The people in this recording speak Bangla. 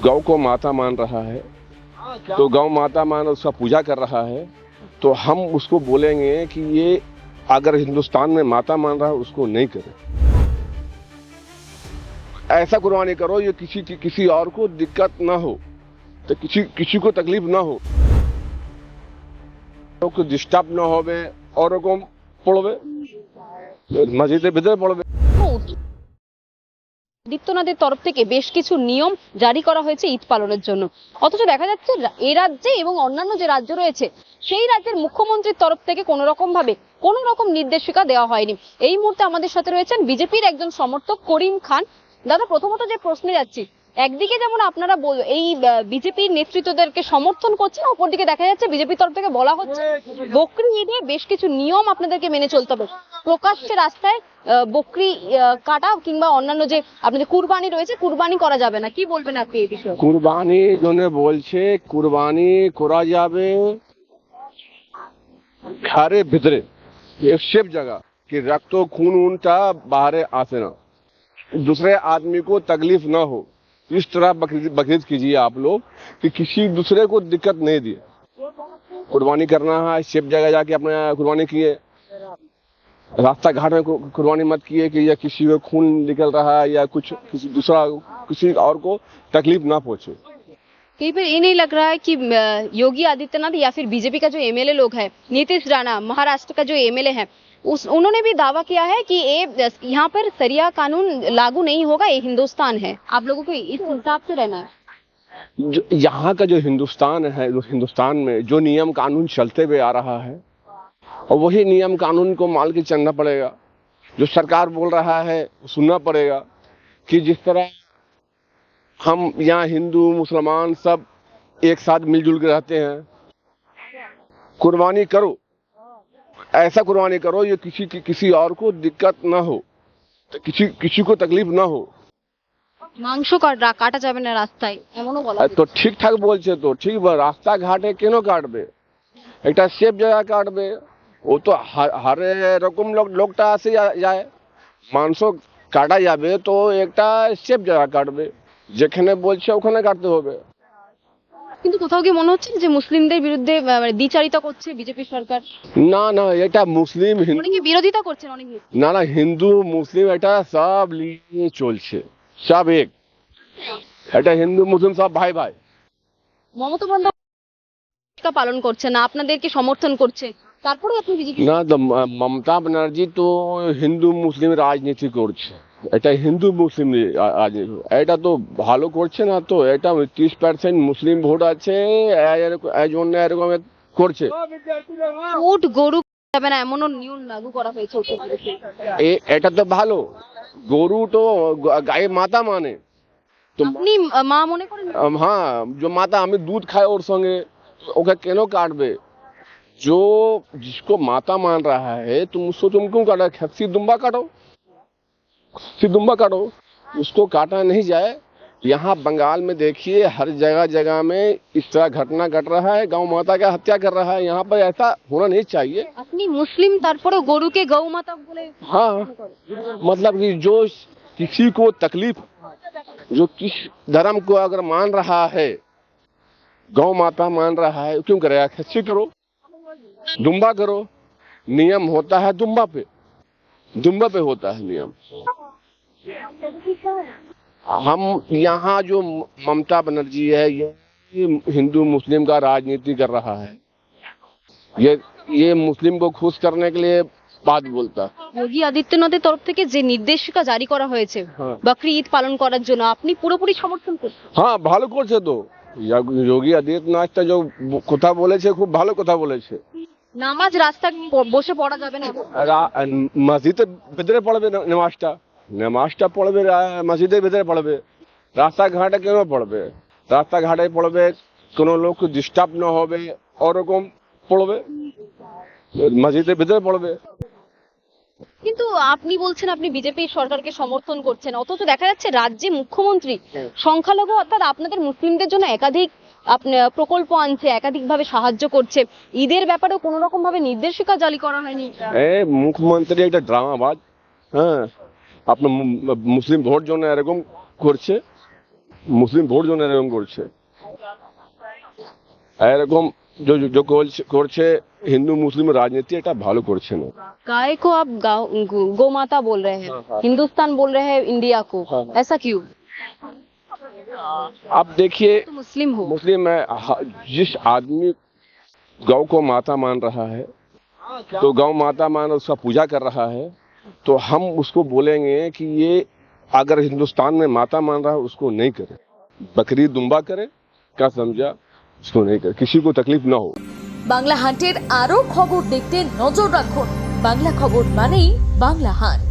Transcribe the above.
गौ को माता मान रहा है, तो गौ माता मान उसका पूजा कर रहा है, तो हम उसको बोलेंगे कि ये अगर हिंदुस्तान में माता मान रहा है उसको नहीं करे। ऐसा कुर्बानी करो ये किसी और को दिक्कत ना हो, तो किसी को तकलीफ ना हो, तो डिस्टर्ब ना होवे और को पड़वे मस्जिदे ভিতরে পড়বে। আদিত্যনাথের তরফ থেকে বেশ কিছু নিয়ম জারি করা হয়েছে ঈদ পালনের জন্য, অথচ দেখা যাচ্ছে এই রাজ্যে এবং অন্যান্য যে রাজ্য রয়েছে সেই রাজ্যের মুখ্যমন্ত্রীর তরফ থেকে কোনো রকম নির্দেশিকা দেওয়া হয়নি। এই মুহূর্তে আমাদের সাথে রয়েছেন বিজেপির একজন সমর্থক করিম খান। দাদা, প্রথমত যে প্রশ্নে যাচ্ছি, একদিকে যেমন আপনারা এই বিজেপির নেতৃত্বদেরকে সমর্থন করছেন, অপরদিকে দেখা যাচ্ছে বিজেপির তরফ থেকে বলা হচ্ছে বকরি ঈদে বেশ কিছু নিয়ম আপনাদেরকে মেনে চলতে হবে। প্রকাশ্যে রাস্তায় বকরি কাটা কিংবা অন্যান্য যে আপনাদের কুরবানি রয়েছে, কুরবানি করা যাবে না। কি বলবেন আপনি এই বিষয়ে? কুরবানি জন্য বলছে কুরবানি করা যাবে ঘরের ভিতরে, सेफ जगह कि रक्त खून उनका बाहर आसे ना, दूसरे आदमी को तकलीफ ना हो। इस तरह बकरीद कीजिए आप लोग कि किसी दूसरे को दिक्कत नहीं दिए। कुर्बानी करना है सेफ जगह जाके अपने कुर्बानी किए, रास्ता घाट में कुर्बानी मत किए कि या किसी को खून निकल रहा है या किसी और को तकलीफ ना पहुंचे। कहीं पर ये नहीं लग रहा है कि योगी आदित्यनाथ या फिर बीजेपी का जो एमएलए लोग है, नीतीश राणा महाराष्ट्र का जो एमएलए है, उन्होंने भी दावा किया है कि यहाँ पर सरिया कानून लागू नहीं होगा, ये हिंदुस्तान है, आप लोगों को इस हिसाब से रहना है। यहाँ का जो हिंदुस्तान है, हिंदुस्तान में जो नियम कानून चलते हुए आ रहा है और वही नियम कानून को मान के चलना पड़ेगा। जो सरकार बोल रहा है सुनना पड़ेगा कि जिस तरह हम यहाँ हिंदू मुसलमान सब एक साथ मिलजुल के रहते हैं। कुर्बानी करो, ऐसा कुर्बानी करो ये किसी और को दिक्कत ना हो, तो किसी को तकलीफ ना हो। মাংস কাটা যাবে না রাস্তায়, এমনও বলা তো ঠিকঠাক বলছে, তো ঠিক রাস্তা ঘাটে কেন কাটবে? একটা সেফ জায়গা কাটবে। ও তো হারে এরকম লোকটা আসে যায়, মাংস কাটা যাবে তো একটা সেফ জায়গা কাটবে, যেখানে বলছে ওখানে কাটতে হবে। কিন্তু কোথাও কি মনে হচ্ছে যে মুসলিমদের বিরুদ্ধে দ্বিচারিতা করছে বিজেপি সরকার? না না, এটা মুসলিম হিন্দু অনেকে বিরোধিতা করছেন, অনেকে না না, হিন্দু মুসলিম এটা সব নিয়ে চলছে, সব এক, এটা হিন্দু মুসলিম সব ভাই ভাই। মমতা বন্দ্যোপাধ্যায় পালন করছে না, আপনাদেরকে সমর্থন করছে, তারপরে আপনি বিজেপি না, তো মমতা ব্যানার্জি তো হিন্দু মুসলিম রাজনীতি করছে, এটা হিন্দু মুসলিম রাজনীতি, এটা তো ভালো করছে না। তো এটা 30% মুসলিম ভোট আছে, এই জন্য এরকম করছে। উট গরু যাবে না এমনও নিয়ম লাগু করা হয়েছে উত্তরপ্রদেশে। এটা তো ভালো, গরু তো গায়ে মাতা মানে, তো আপনি মা মনে করেন? हाँ, जो माता हमें दूध खाए और संगे ओके केनो काटबे, जो जिसको माता मान रहा है तुम क्यों काटा? खस्सी दुम्बा काटो, उसको काटा नहीं जाए। यहाँ बंगाल में देखिए हर जगह में इस तरह घटना घट रहा है, गौ माता का हत्या कर रहा है। यहाँ पर ऐसा होना नहीं चाहिए। अपनी मुस्लिम तारपरे गरु के गौ माता बोले? हाँ, मतलब कि जो किसी को तकलीफ, जो किस धर्म को अगर मान रहा है, गौ माता मान रहा है, क्यों करेगा? खस्सी करो, दुम्बा करो। नियम होता है दुम्बा पे होता है नियम। हम यहाँ जो ममता बनर्जी है ये हिंदू मुस्लिम का राजनीति कर रहा है, ये मुस्लिम को खुश करने के लिए बात बोलता। योगी आदित्यनाथের তরফ থেকে যে নির্দেশিকা জারি করা হয়েছে বকরি ঈদ পালন করার জন্য, আপনি পুরোপুরি সমর্থন করছেন? হ্যাঁ, ভালো করছে তো। যোগী আদিত্যনাথ जो কথা বলেছে খুব ভালো কথা বলেছে। নামাজ রাস্তায় বসে পড়া যাবে না, মসজিদের ভিতরে পড়বে নামাজটা পড়বে মসজিদের ভিতরে পড়বে, রাস্তা ঘাটে কেন পড়বে? রাস্তা ঘাটে পড়বে, কোনো লোক ডিস্টার্ব না হবে ওরকম পড়বে, মসজিদের ভিতরে পড়বে। কিন্তু আপনি বলছেন আপনি বিজেপি সরকারকে সমর্থন করছেন, অথচ দেখা যাচ্ছে রাজ্যে মুখ্যমন্ত্রী সংখ্যালঘু অর্থাৎ আপনাদের মুসলিমদের জন্য একাধিক প্রকল্প আনছে, একাধিকভাবে সাহায্য করছে। ঈদের ব্যাপারেও কোনো রকম ভাবে নির্দেশিকা জারি করা হয়নি। মুখ্যমন্ত্রী একটা ড্রামাবাজ, হ্যাঁ, আপনার মুসলিম ভোট জন্য এরকম করছে। মুসলিম ভোট জন্য এরকম করছে, এরকম করছে হিন্দু মুসলিম রাজনীতি, এটা ভালো করছে না। गाय को आप गौ माता बोल रहे हैं, हाँ, हाँ। हिंदुस्तान बोल रहे हैं इंडिया को, हाँ, हाँ। ऐसा क्यों? आप देखिए, तो मुस्लिम हो। मुस्लिम है, जिस आदमी गौ को माता मान रहा है, तो गौ माता मान उसका पूजा कर रहा है, तो हम उसको बोलेंगे कि ये अगर हिंदुस्तान में माता मान रहा है उसको नहीं करे, बकरी दुम्बा करे, क्या समझा, उसको नहीं करे, किसी को तकलीफ ना हो। বাংলা হান্টের আরও খবর দেখতে নজর রাখুন। বাংলা খবর মানেই বাংলা হান্ট।